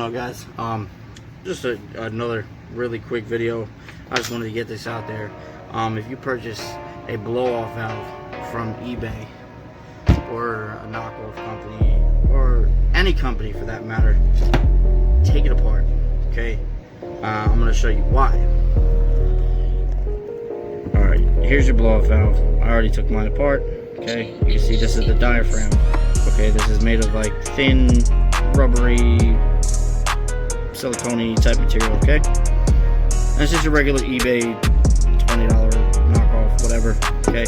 up, guys? Just another really quick video. I just wanted to get this out there. If you purchase a blow-off valve from eBay or a knockoff company or any company for that matter, take it apart. Okay, I'm going to show you why. Alright, here's your blow-off valve. I already took mine apart. Okay, you can see this is the diaphragm. Okay, this is made of like thin, rubbery, silicone type material. Okay, this is your regular eBay $20 knockoff, whatever. Okay,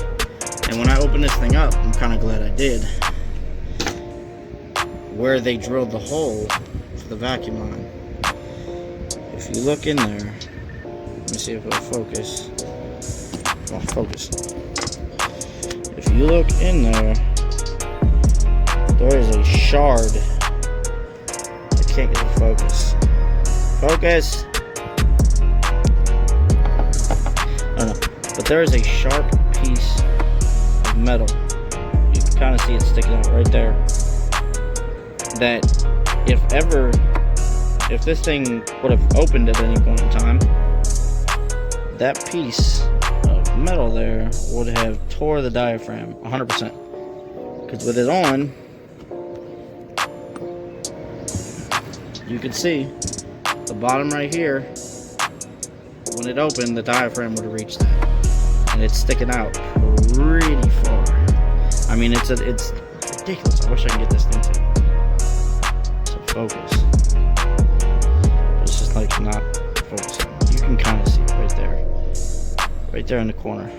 and when I open this thing up, I'm kind of glad I did. Where they drilled the hole for the vacuum line, if you look in there, let me see if it'll focus. Oh, focus. If you look in there, there is a shard. I can't get the focus. Focus! I don't know. But there is a sharp piece of metal. You can kind of see it sticking out right there. That if this thing would have opened at any point in time, that piece of metal there would have tore the diaphragm 100%. Because with it on, you can see the bottom right here. When it opened, the diaphragm would have reached that, and it's sticking out pretty far. I mean, it's ridiculous. I wish I could get this thing to focus. It's just like not focusing. You can kind of see it right there in the corner.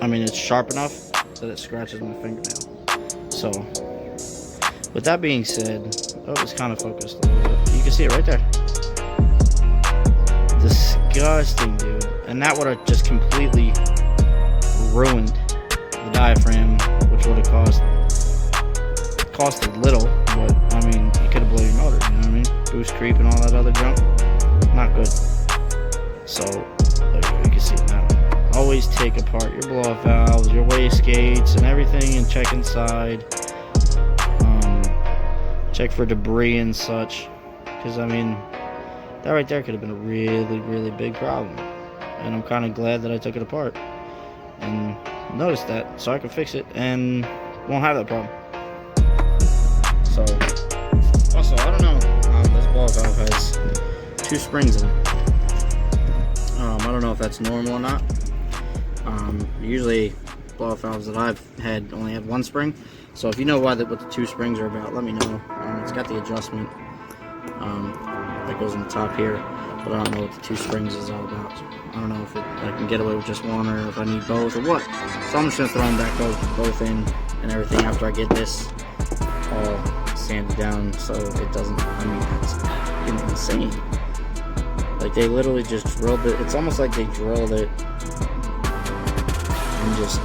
I mean, it's sharp enough that it scratches my fingernail. So, with that being said, oh, it's kind of focused a little bit. You can see it right there. Disgusting, dude. And that would have just completely ruined the diaphragm, which would have costed little, but I mean, it could have blown your motor, you know what I mean? Boost creep and all that other junk. Not good. So, you can see it now. Always take apart your blow-off valves, your wastegates, and everything, and check inside. Check for debris and such, because I mean, that right there could have been a really, really big problem. And I'm kind of glad that I took it apart and noticed that, so I can fix it and won't have that problem. So, also, I don't know, this blow-off valve has 2 springs in it. I don't know if that's normal or not. Usually blow-off valves that I've had only have 1 spring. So if you know what the 2 springs are about, let me know. It's got the adjustment that goes on the top here, but I don't know what the 2 springs is all about. So I don't know if I can get away with just 1 or if I need both or what. So I'm just gonna throw them back both in and everything after I get this all sanded down, so it doesn't. I mean, it's insane. Like, they literally just drilled it. It's almost like they drilled it and just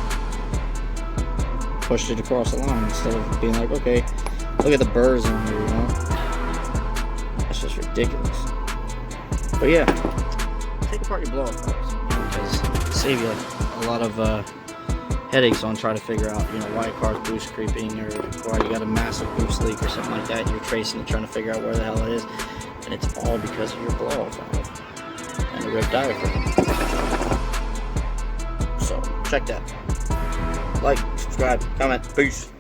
pushed it across the line instead of being like, okay, look at the burrs in here, you know? That's just ridiculous. But yeah, take apart your blow-off valves, because it'll save you like a lot of headaches on trying to figure out, you know, why a car's boost creeping or why you got a massive boost leak or something like that, and you're tracing it, trying to figure out where the hell it is, and it's all because of your blow-off valve and the ripped diaphragm. So check that. Like, subscribe, comment, peace.